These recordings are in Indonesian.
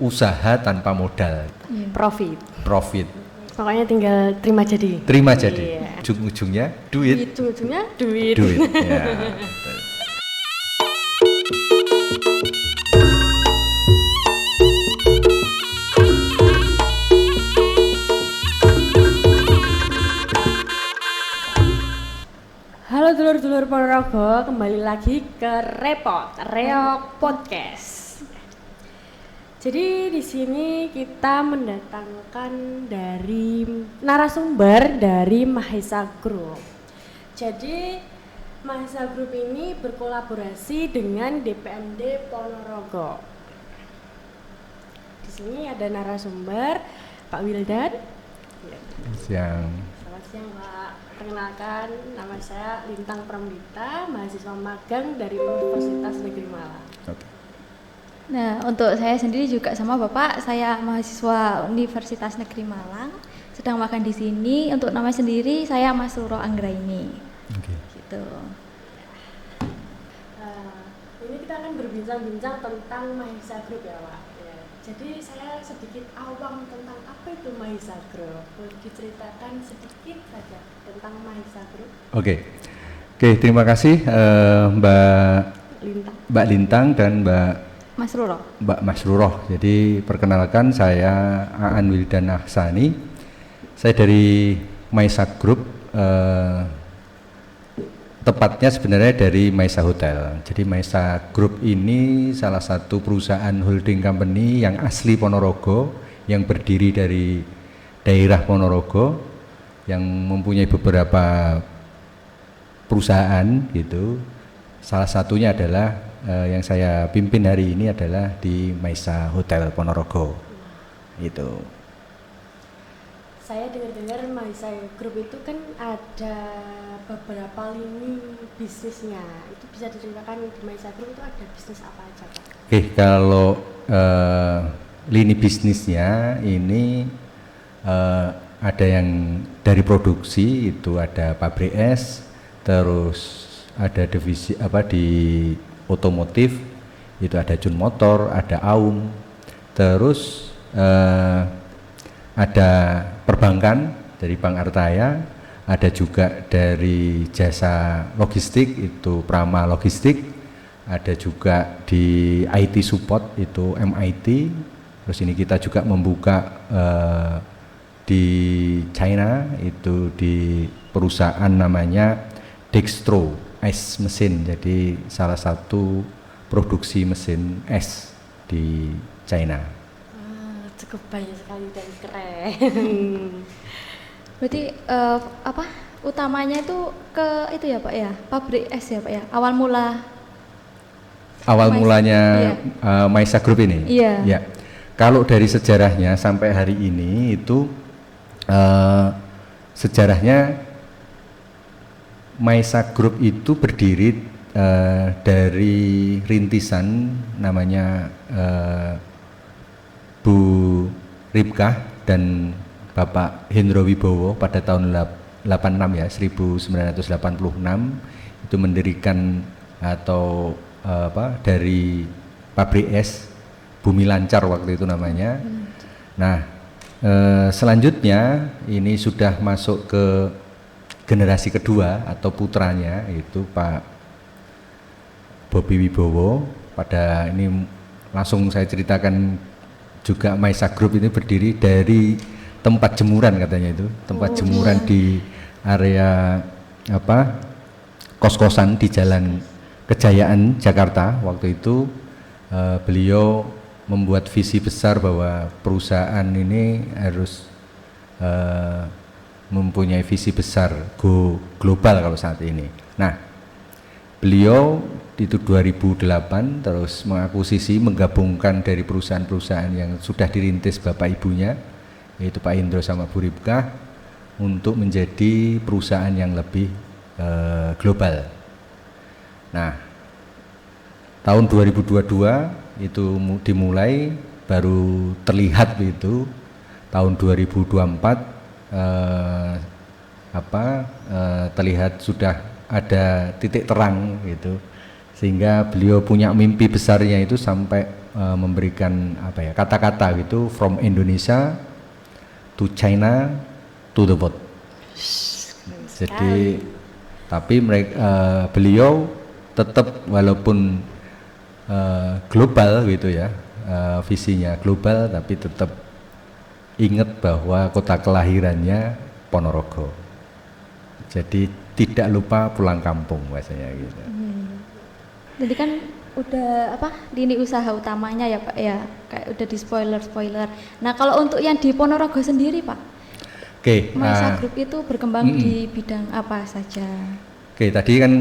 usaha tanpa modal. Profit. Pokoknya tinggal terima jadi. Iya. Ujung-ujungnya duit. Ujung-ujungnya duit. Ya. Halo dulur-dulur Ponorogo, kembali lagi ke Reok Podcast. Jadi di sini kita mendatangkan dari narasumber dari Mahesa Group. Jadi Mahesa Group ini berkolaborasi dengan DPMD Ponorogo. Di sini ada narasumber Pak Wildan. Selamat siang Pak. Perkenalkan, nama saya Lintang Pramdita, mahasiswa magang dari Universitas Negeri Malang. Nah, untuk saya sendiri juga sama Bapak, saya mahasiswa Universitas Negeri Malang, sedang magang di sini. Untuk nama sendiri saya Masruro Anggraini. Gitu. Ini kita akan berbincang-bincang tentang Mahesa Group ya Pak. Ya. Jadi saya sedikit awam tentang apa itu Mahesa Group. Boleh diceritakan sedikit saja tentang Mahesa Group? Oke, terima kasih Mbak Lintang dan Mbak Masruroh. Jadi perkenalkan saya Aan Wildan Ahsani. Saya dari Mahesa Group, tepatnya sebenarnya dari Mahesa Hotel. Jadi Mahesa Group ini salah satu perusahaan holding company yang asli Ponorogo, yang berdiri dari daerah Ponorogo, yang mempunyai beberapa perusahaan gitu. Salah satunya adalah yang saya pimpin hari ini adalah di Mahesa Hotel Ponorogo. Itu. Saya dengar-dengar Mahesa Group itu kan ada beberapa lini bisnisnya. Itu bisa diceritakan di Mahesa Group itu ada bisnis apa aja Pak? Oke, kalau lini bisnisnya ini ada yang dari produksi, itu ada pabrik es, terus ada divisi di otomotif, itu ada Jun Motor, ada Aum, terus ada perbankan dari Bank Artaya, ada juga dari jasa logistik itu Prama Logistik, ada juga di IT support itu MIT. Terus ini kita juga membuka di China itu di perusahaan namanya Dextro es mesin, jadi salah satu produksi mesin es di China. Cukup banyak sekali dan keren. Berarti utamanya itu ke itu ya Pak ya, pabrik es ya Pak ya, awal mulanya Mahesa Group ini. Iya. Ya. Kalau dari sejarahnya sampai hari ini itu sejarahnya Mahesa Group itu berdiri dari rintisan namanya Bu Ribkah dan Bapak Hendro Wibowo pada tahun 1986 itu mendirikan atau dari pabrik es Bumi Lancar waktu itu namanya. Nah, selanjutnya ini sudah masuk ke generasi kedua atau putranya itu Pak Bobi Wibowo. Pada ini langsung saya ceritakan juga Mahesa Group ini berdiri dari tempat jemuran katanya itu, tempat jemuran di area kos-kosan di Jalan Kejayaan Jakarta. Waktu itu beliau membuat visi besar bahwa perusahaan ini harus mempunyai visi besar go global kalau saat ini. Nah, beliau itu 2008 terus menggabungkan dari perusahaan-perusahaan yang sudah dirintis bapak ibunya, yaitu Pak Indro sama Bu Ribkah, untuk menjadi perusahaan yang lebih global. Nah, tahun 2022 itu dimulai, baru terlihat itu tahun 2024 terlihat sudah ada titik terang gitu, sehingga beliau punya mimpi besarnya itu sampai memberikan apa ya, kata-kata gitu, from Indonesia to China to the world. Jadi tapi beliau tetap walaupun global gitu ya, visinya global, tapi tetap ingat bahwa kota kelahirannya Ponorogo. Jadi tidak lupa pulang kampung bahasanya gitu. Jadi kan udah lini usaha utamanya ya Pak ya, kayak udah di spoiler. Nah kalau untuk yang di Ponorogo sendiri Pak, Maisa Group itu berkembang di bidang apa saja? Tadi kan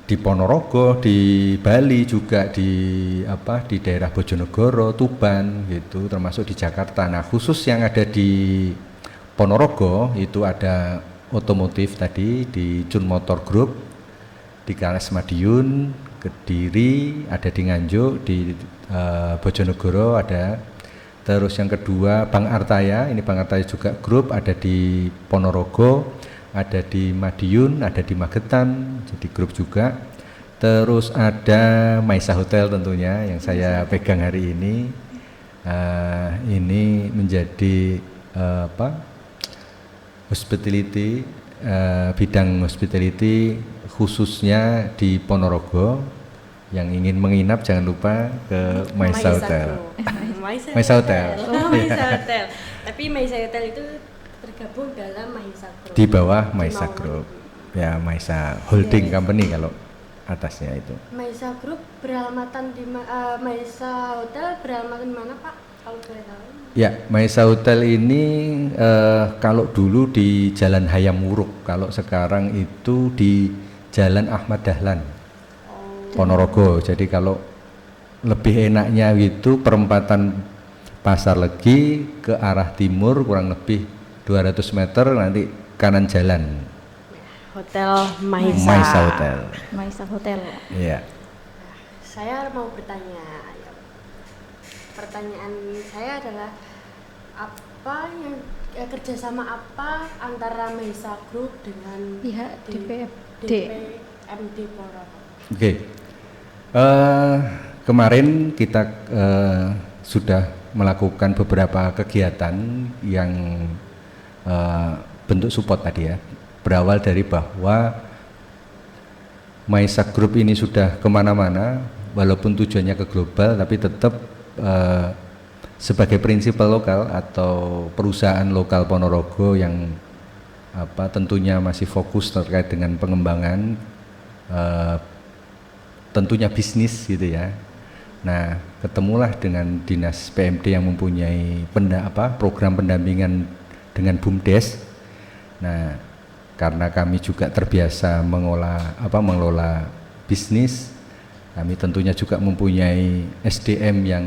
di Ponorogo, di Bali juga di daerah Bojonegoro, Tuban gitu, termasuk di Jakarta. Nah khusus yang ada di Ponorogo itu ada otomotif tadi di Jun Motor Group, di KLS Madiun, Kediri, ada di Nganjuk, di Bojonegoro ada. Terus yang kedua Bank Artaya, ini Bank Artaya juga grup, ada di Ponorogo, ada di Madiun, ada di Magetan, jadi grup juga. Terus ada Maisa Hotel tentunya yang saya pegang hari ini. Ini menjadi hospitality, bidang hospitality khususnya di Ponorogo. Yang ingin menginap jangan lupa ke Maisa Hotel. Maisa Hotel. Maisa Hotel. Tapi Maisa Hotel itu tergabung dalam Maisa Group. Di bawah Maisa Group. Ya, Maisa Holding Company kalau atasnya itu. Maisa Group beralaman di Maisa Hotel beralaman di mana Pak? Kalau boleh tahu. Ya, Maisa Hotel ini kalau dulu di Jalan Hayam Wuruk, kalau sekarang itu di Jalan Ahmad Dahlan, Ponorogo. Jadi kalau lebih enaknya gitu perempatan Pasar Legi ke arah timur kurang lebih 200 meter nanti kanan jalan. Hotel Maisa. Maisa Hotel. Maisa Hotel. Iya. Saya mau bertanya. Pertanyaan saya adalah apa yang kerjasama apa antara Maisa Group dengan pihak DPMD Ponorogo? Oke. Kemarin kita sudah melakukan beberapa kegiatan yang bentuk support tadi ya. Berawal dari bahwa Maisa Group ini sudah kemana-mana, walaupun tujuannya ke global, tapi tetap sebagai prinsipal lokal atau perusahaan lokal Ponorogo yang tentunya masih fokus terkait dengan pengembangan tentunya bisnis gitu ya. Nah, ketemulah dengan Dinas PMD yang mempunyai program pendampingan dengan BUMDes. Nah, karena kami juga terbiasa mengelola bisnis, kami tentunya juga mempunyai SDM yang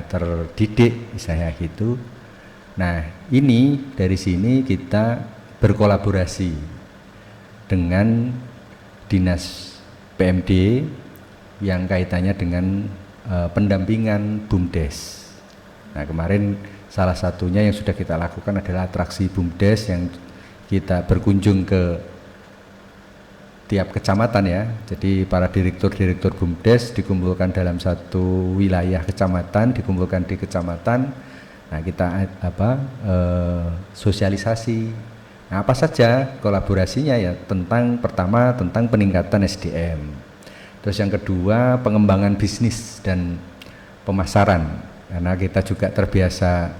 terdidik saya gitu. Nah, ini dari sini kita berkolaborasi dengan Dinas PMD yang kaitannya dengan pendampingan BUMDes. Nah, kemarin salah satunya yang sudah kita lakukan adalah atraksi BUMDes yang kita berkunjung ke tiap kecamatan ya. Jadi para direktur-direktur BUMDes dikumpulkan dalam satu wilayah kecamatan, dikumpulkan di kecamatan. Nah, kita sosialisasi. Nah, apa saja kolaborasinya ya, pertama tentang peningkatan SDM. Terus yang kedua pengembangan bisnis dan pemasaran, karena kita juga terbiasa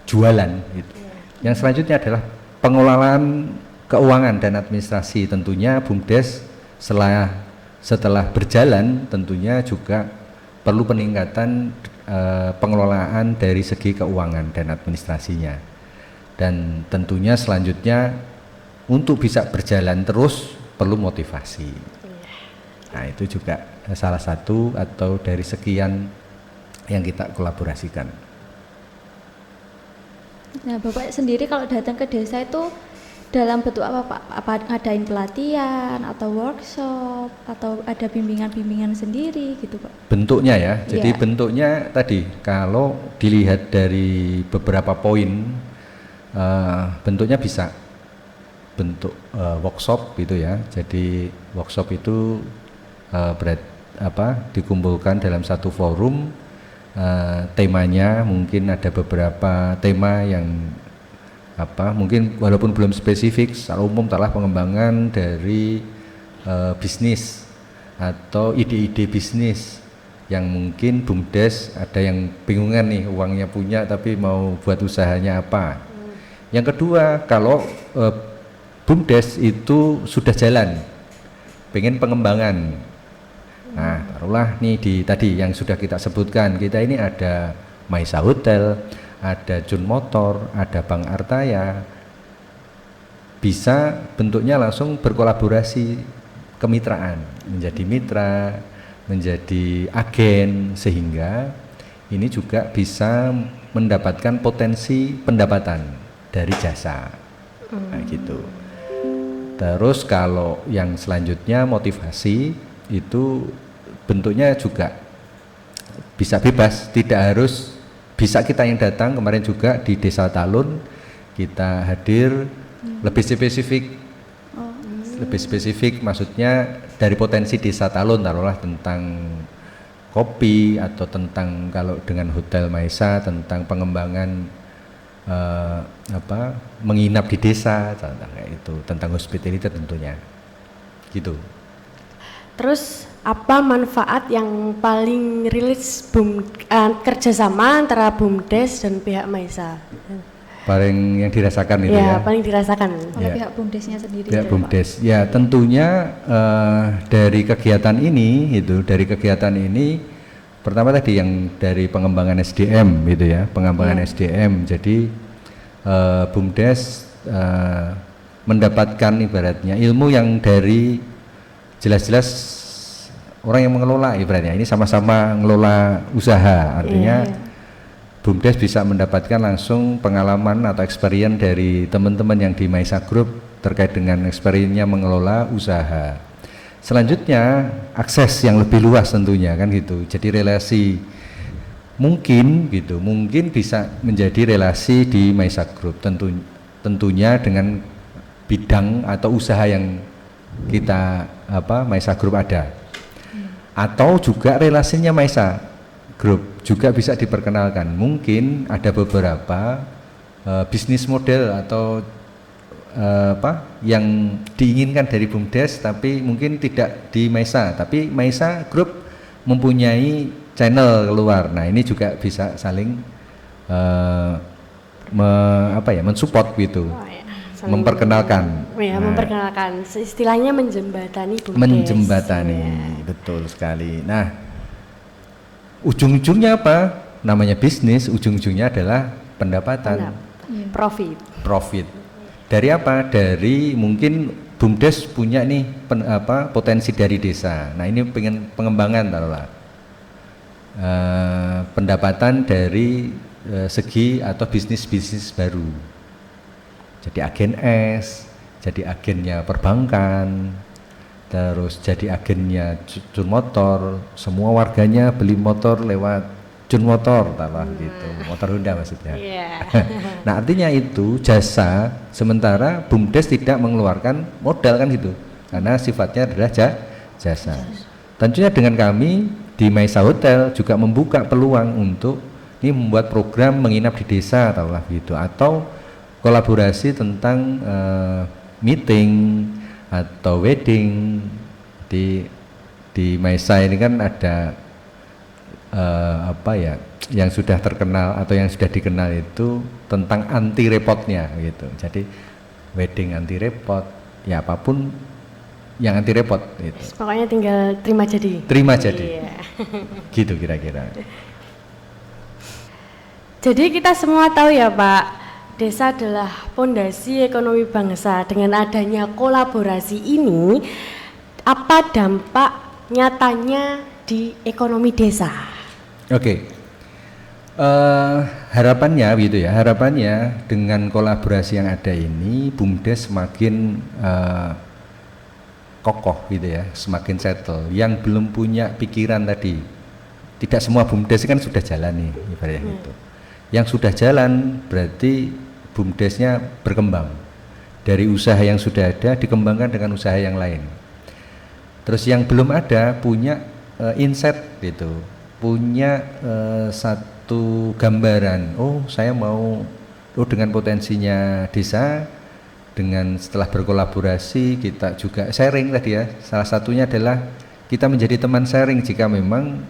jualan gitu. Yang selanjutnya adalah pengelolaan keuangan dan administrasi. Tentunya BUMDes setelah berjalan tentunya juga perlu peningkatan pengelolaan dari segi keuangan dan administrasinya. Dan tentunya selanjutnya untuk bisa berjalan terus perlu motivasi. Nah, itu juga salah satu atau dari sekian yang kita kolaborasikan. Nah, Bapak sendiri kalau datang ke desa itu dalam bentuk apa Pak? Apa ngadain pelatihan atau workshop atau ada bimbingan-bimbingan sendiri gitu Pak? Bentuknya ya, jadi bentuknya tadi kalau dilihat dari beberapa poin, bentuknya bisa bentuk workshop gitu ya. Jadi workshop itu dikumpulkan dalam satu forum. Temanya mungkin ada beberapa tema yang mungkin walaupun belum spesifik, secara umum telah pengembangan dari bisnis atau ide-ide bisnis yang mungkin BUMDes ada yang bingungan nih, uangnya punya tapi mau buat usahanya apa. Yang kedua, kalau BUMDes itu sudah jalan, pengen pengembangan. Nah, taruhlah nih tadi yang sudah kita sebutkan, kita ini ada Maisa Hotel, ada Jun Motor, ada Bank Artaya, bisa bentuknya langsung berkolaborasi, kemitraan, menjadi mitra, menjadi agen, sehingga ini juga bisa mendapatkan potensi pendapatan dari jasa. Nah, gitu. Terus kalau yang selanjutnya motivasi itu bentuknya juga bisa bebas, tidak harus bisa kita yang datang. Kemarin juga di Desa Talun kita hadir lebih spesifik, lebih spesifik maksudnya dari potensi Desa Talun, taruhlah tentang kopi atau tentang kalau dengan Hotel Maisa tentang pengembangan menginap di desa, kayak itu, tentang hospitality tentunya, gitu. Terus apa manfaat yang paling rilis kerjasama antara BUMDes dan pihak Maisa? Paling yang dirasakan itu ya? Paling dirasakan oleh pihak BUMDesnya sendiri. Pihak BUMDes, ya tentunya dari kegiatan ini, pertama tadi yang dari pengembangan SDM gitu ya, pengembangan SDM. Jadi BUMDes mendapatkan ibaratnya ilmu yang dari jelas-jelas orang yang mengelola, ibaratnya ini sama-sama ngelola usaha, artinya BUMDes bisa mendapatkan langsung pengalaman atau experience dari teman-teman yang di Maisa Group terkait dengan experience-nya mengelola usaha. Selanjutnya akses yang lebih luas tentunya kan gitu, jadi relasi mungkin bisa menjadi relasi di Maisa Group, tentunya dengan bidang atau usaha yang kita Maisa Group ada, atau juga relasinya Maisa Group juga bisa diperkenalkan. Mungkin ada beberapa bisnis model atau yang diinginkan dari BUMDes tapi mungkin tidak di Maisa, tapi Maisa Group mempunyai channel keluar. Nah, ini juga bisa saling mensupport gitu. Memperkenalkan. Memperkenalkan. Istilahnya menjembatani BUMDes. Menjembatani, betul sekali. Nah, ujung-ujungnya apa? Namanya bisnis, ujung-ujungnya adalah pendapatan. Profit. Dari apa? Dari mungkin BUMDes punya nih potensi dari desa. Nah, ini pengen pengembangan taruhlah. Pendapatan dari segi atau bisnis-bisnis baru. Jadi agen es, jadi agennya perbankan, terus jadi agennya Jun Motor, semua warganya beli motor lewat Jun Motor, gitu, motor Honda maksudnya. Nah, artinya itu jasa, sementara BUMDes tidak mengeluarkan modal kan gitu, karena sifatnya adalah jasa. Tentunya dengan kami di Maisa Hotel juga membuka peluang untuk ini membuat program menginap di desa gitu, atau kolaborasi tentang meeting atau wedding. Di Maisa ini kan ada yang sudah terkenal atau yang sudah dikenal itu tentang anti repotnya gitu. Jadi wedding anti repot, ya apapun yang anti repot itu. Pokoknya tinggal terima jadi. Gitu kira-kira. Jadi kita semua tahu ya Pak, desa adalah fondasi ekonomi bangsa. Dengan adanya kolaborasi ini, apa dampak nyatanya di ekonomi desa? Harapannya dengan kolaborasi yang ada ini, BUMDes semakin kokoh gitu ya, semakin settle. Yang belum punya pikiran tadi, tidak semua BUMDes kan sudah jalan nih ibaratnya gitu. Yang sudah jalan berarti BUMDesnya berkembang, dari usaha yang sudah ada dikembangkan dengan usaha yang lain. Terus yang belum ada punya insight gitu, punya satu gambaran. Oh, saya mau dengan potensinya desa, dengan setelah berkolaborasi kita juga sharing tadi ya. Salah satunya adalah kita menjadi teman sharing jika memang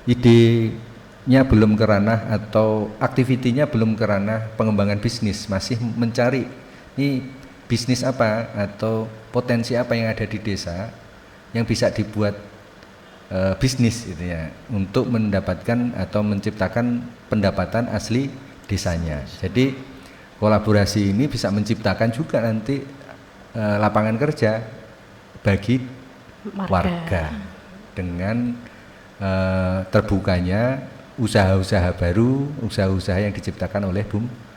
idenya belum ke ranah atau aktivitinya belum ke ranah pengembangan bisnis, masih mencari ini bisnis apa atau potensi apa yang ada di desa yang bisa dibuat bisnis gitu ya, untuk mendapatkan atau menciptakan pendapatan asli desanya. Jadi kolaborasi ini bisa menciptakan juga nanti lapangan kerja bagi warga dengan terbukanya usaha-usaha baru, usaha-usaha yang diciptakan oleh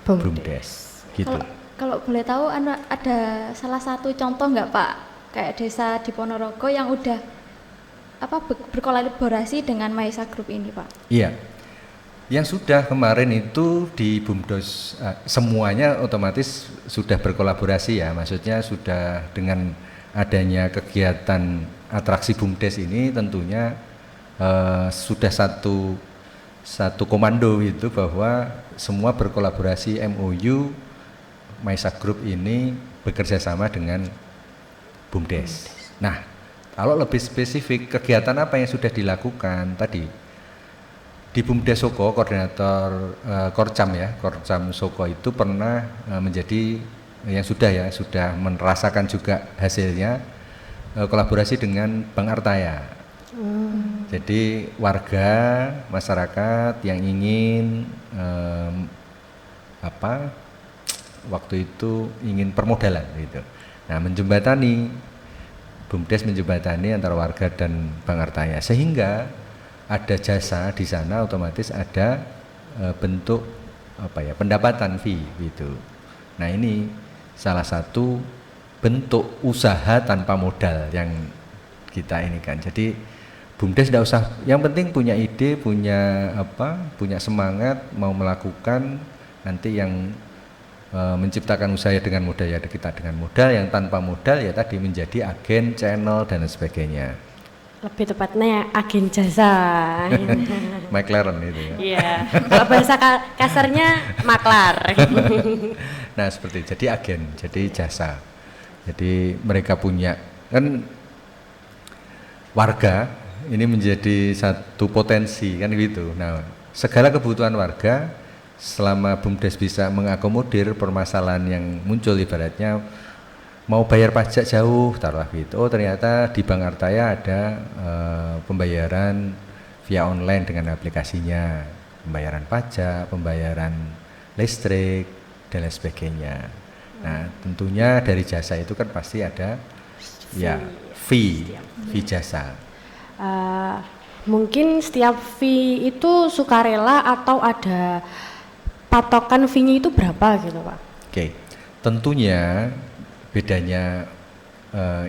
BUMDes gitu. Kalau boleh tahu ada salah satu contoh nggak Pak, kayak desa di Ponorogo yang udah berkolaborasi dengan Mahisa Group ini Pak? Iya, yang sudah kemarin itu di BUMDes semuanya otomatis sudah berkolaborasi ya, maksudnya sudah dengan adanya kegiatan atraksi BUMDes ini tentunya sudah satu komando itu bahwa semua berkolaborasi MOU Mahisa Group ini bekerja sama dengan BUMDes. Nah, kalau lebih spesifik kegiatan apa yang sudah dilakukan tadi di BUMDes Soko, koordinator Korcam Soko itu pernah menjadi yang sudah merasakan juga hasilnya kolaborasi dengan Bank Artaya. Jadi warga masyarakat yang ingin waktu itu ingin permodalan gitu. Nah, BUMDes menjembatani antara warga dan Bank Artaya sehingga ada jasa di sana, otomatis ada bentuk pendapatan fee gitu. Nah, ini salah satu bentuk usaha tanpa modal yang kita ini kan. Jadi BUMDes tidak usah, yang penting punya ide, punya semangat mau melakukan, nanti yang menciptakan usaha dengan modal ya kita dengan modal, yang tanpa modal ya tadi menjadi agen channel dan sebagainya. Lebih tepatnya agen jasa. McLaren itu ya. Iya. Kalau bahasa kasarnya maklar. Nah, seperti itu. Jadi agen, jadi jasa. Jadi mereka punya kan warga ini menjadi satu potensi kan gitu. Nah, segala kebutuhan warga selama BUMDes bisa mengakomodir permasalahan yang muncul, ibaratnya mau bayar pajak jauh taruhlah gitu, oh ternyata di Bank Artaya ada pembayaran via online dengan aplikasinya, pembayaran pajak, pembayaran listrik dan lain sebagainya. Nah, tentunya dari jasa itu kan pasti ada fee jasa. Mungkin setiap fee itu sukarela atau ada patokan fee-nya itu berapa gitu Pak? Oke, tentunya bedanya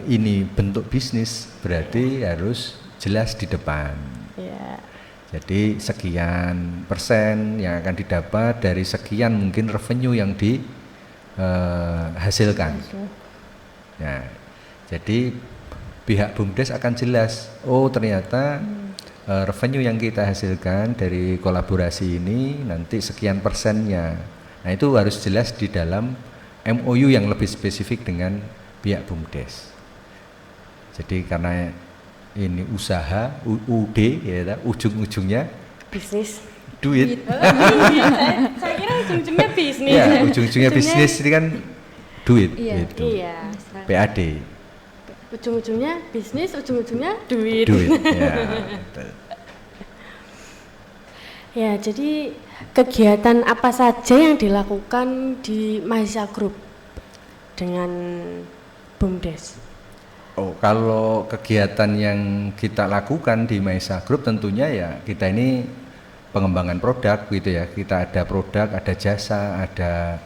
ini bentuk bisnis berarti harus jelas di depan. Jadi sekian persen yang akan didapat dari sekian mungkin revenue yang dihasilkan. Nah, jadi pihak BUMDes akan jelas, oh ternyata revenue yang kita hasilkan dari kolaborasi ini nanti sekian persennya. Nah, itu harus jelas di dalam MOU yang lebih spesifik dengan pihak BUMDes. Jadi karena ini usaha, UUD ya, ujung-ujungnya bisnis, duit. Saya kira ujung-ujungnya bisnis. Ya, ujung-ujungnya bisnis ini kan duit gitu. Iya. PAD. Ujung-ujungnya bisnis, ujung-ujungnya duit. Ya, betul. Ya, jadi kegiatan apa saja yang dilakukan di Mahisa Group dengan BUMDes? Oh, kalau kegiatan yang kita lakukan di Mahisa Group tentunya ya kita ini pengembangan produk gitu ya. Kita ada produk, ada jasa, ada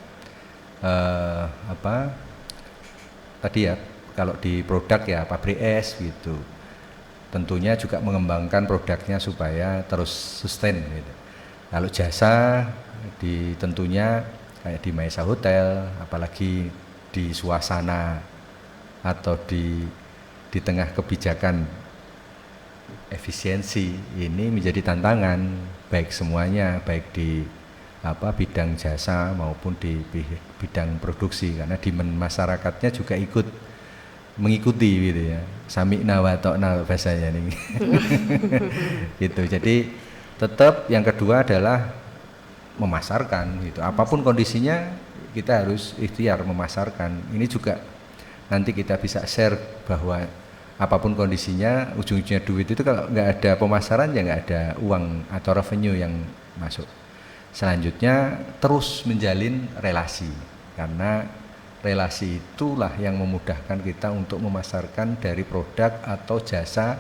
tadi ya, kalau di produk ya pabrik es gitu. Tentunya juga mengembangkan produknya supaya terus sustain gitu. Kalau jasa tentunya kayak di Mahisa Hotel, apalagi di suasana atau di tengah kebijakan efisiensi ini menjadi tantangan baik semuanya, baik di bidang jasa maupun di bidang produksi, karena demand masyarakatnya juga ikut mengikuti gitu ya, sami'na wa ta'na bahasanya nih. Gitu. Jadi tetap yang kedua adalah memasarkan gitu, apapun kondisinya kita harus ikhtiar memasarkan. Ini juga nanti kita bisa share bahwa apapun kondisinya ujung-ujungnya duit itu kalau nggak ada pemasaran ya nggak ada uang atau revenue yang masuk. Selanjutnya terus menjalin relasi, karena relasi itulah yang memudahkan kita untuk memasarkan dari produk atau jasa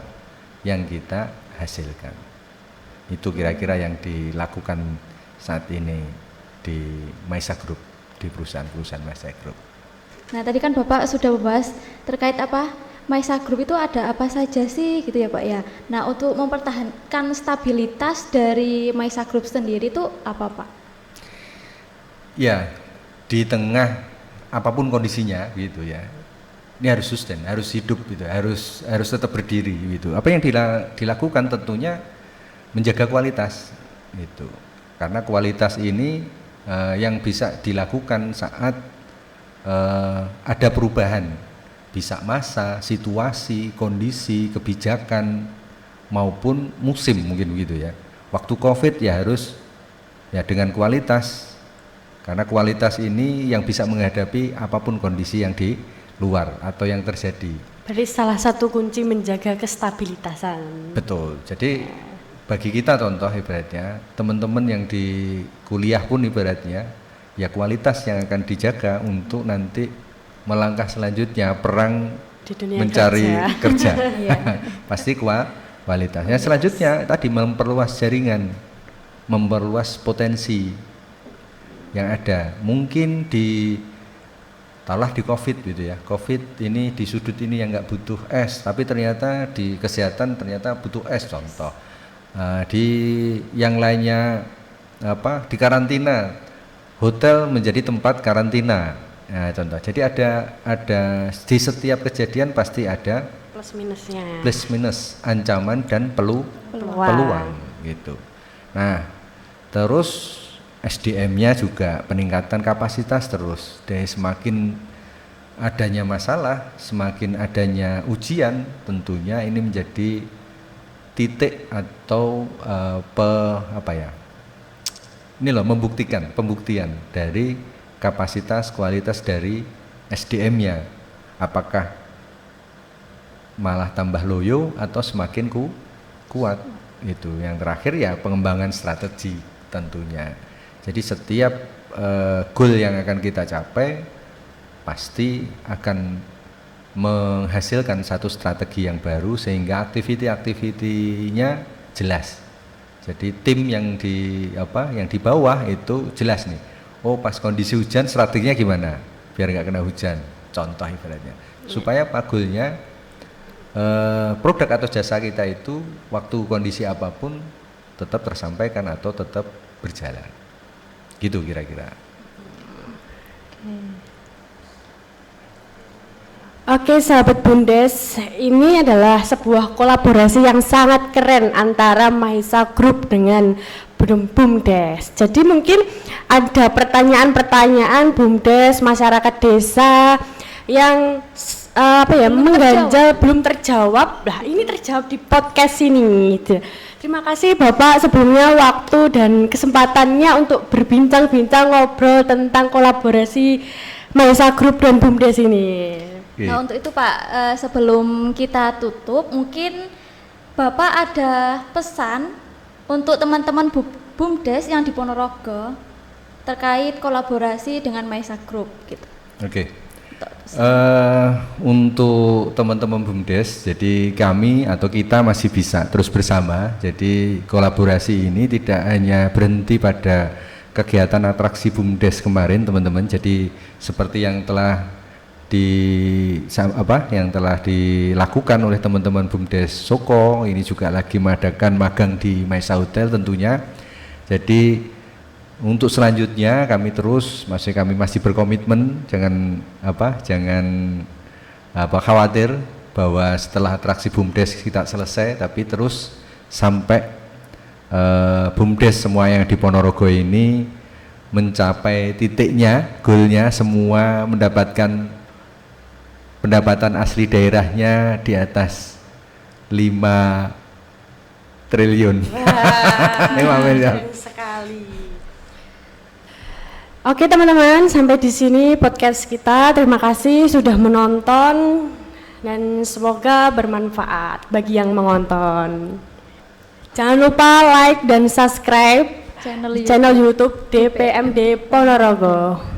yang kita hasilkan. Itu kira-kira yang dilakukan saat ini di Maisa Group, di perusahaan-perusahaan Maisa Group. Nah, tadi kan Bapak sudah membahas terkait Maisa Group itu ada apa saja sih gitu ya Pak ya. Nah, untuk mempertahankan stabilitas dari Maisa Group sendiri itu apa Pak? Ya, di tengah apapun kondisinya gitu ya. Ini harus sustain, harus hidup gitu, harus tetap berdiri gitu. Apa yang dilakukan tentunya menjaga kualitas gitu. Karena kualitas ini yang bisa dilakukan saat ada perubahan, bisa masa, situasi, kondisi, kebijakan maupun musim mungkin begitu ya. Waktu Covid ya harus ya dengan kualitas, karena kualitas ini yang bisa menghadapi apapun kondisi yang di luar atau yang terjadi. Berarti salah satu kunci menjaga kestabilitasan. Betul. Jadi bagi kita contoh ibaratnya teman-teman yang di kuliah pun ibaratnya ya kualitas yang akan dijaga untuk nanti melangkah selanjutnya, perang di dunia mencari kerja. Pasti kualitasnya. Selanjutnya tadi memperluas jaringan, memperluas potensi yang ada. Mungkin taruhlah di Covid gitu ya. Covid ini di sudut ini yang nggak butuh es, tapi ternyata di kesehatan ternyata butuh es contoh. Di yang lainnya di karantina, hotel menjadi tempat karantina. Nah, contoh. Jadi ada di setiap kejadian pasti ada plus minusnya. Plus minus, ancaman dan peluang gitu. Nah, terus SDM-nya juga peningkatan kapasitas terus. Dari semakin adanya masalah, semakin adanya ujian, tentunya ini menjadi titik atau pembuktian dari kapasitas kualitas dari SDM-nya, apakah malah tambah loyo atau semakin kuat. Itu yang terakhir ya pengembangan strategi tentunya. Jadi setiap goal yang akan kita capai pasti akan menghasilkan satu strategi yang baru sehingga aktiviti-aktivitinya jelas. Jadi tim yang di bawah itu jelas nih. Oh, pas kondisi hujan strateginya gimana biar nggak kena hujan. Contoh ibaratnya. Supaya goalnya produk atau jasa kita itu waktu kondisi apapun tetap tersampaikan atau tetap berjalan. Gitu kira-kira. Oke sahabat Bumdes, ini adalah sebuah kolaborasi yang sangat keren antara Maisa Group dengan Bumdes. Jadi mungkin ada pertanyaan-pertanyaan Bumdes, masyarakat desa yang mengganjal belum terjawab. Nah, ini terjawab di podcast ini gitu. Terima kasih Bapak sebelumnya waktu dan kesempatannya untuk berbincang-bincang ngobrol tentang kolaborasi Maisa Group dan Bumdes ini. Nah, untuk itu Pak, sebelum kita tutup, mungkin Bapak ada pesan untuk teman-teman Bumdes yang di Ponorogo terkait kolaborasi dengan Maisa Group gitu. Oke. Untuk teman-teman Bumdes, jadi kami atau kita masih bisa terus bersama. Jadi kolaborasi ini tidak hanya berhenti pada kegiatan atraksi Bumdes kemarin, teman-teman. Jadi seperti yang telah dilakukan oleh teman-teman Bumdes Soko, ini juga lagi mengadakan magang di Maisa Hotel tentunya. Jadi untuk selanjutnya kami masih berkomitmen, jangan khawatir. bahwa setelah atraksi BUMDes kita selesai, tapi terus sampai BUMDes semua yang di Ponorogo ini mencapai titiknya, goalnya semua mendapatkan pendapatan asli daerahnya di atas 5 triliun. Wah, keren sekali. Oke teman-teman, sampai di sini podcast kita. Terima kasih sudah menonton dan semoga bermanfaat bagi yang menonton. Jangan lupa like dan subscribe channel YouTube DPMD Ponorogo.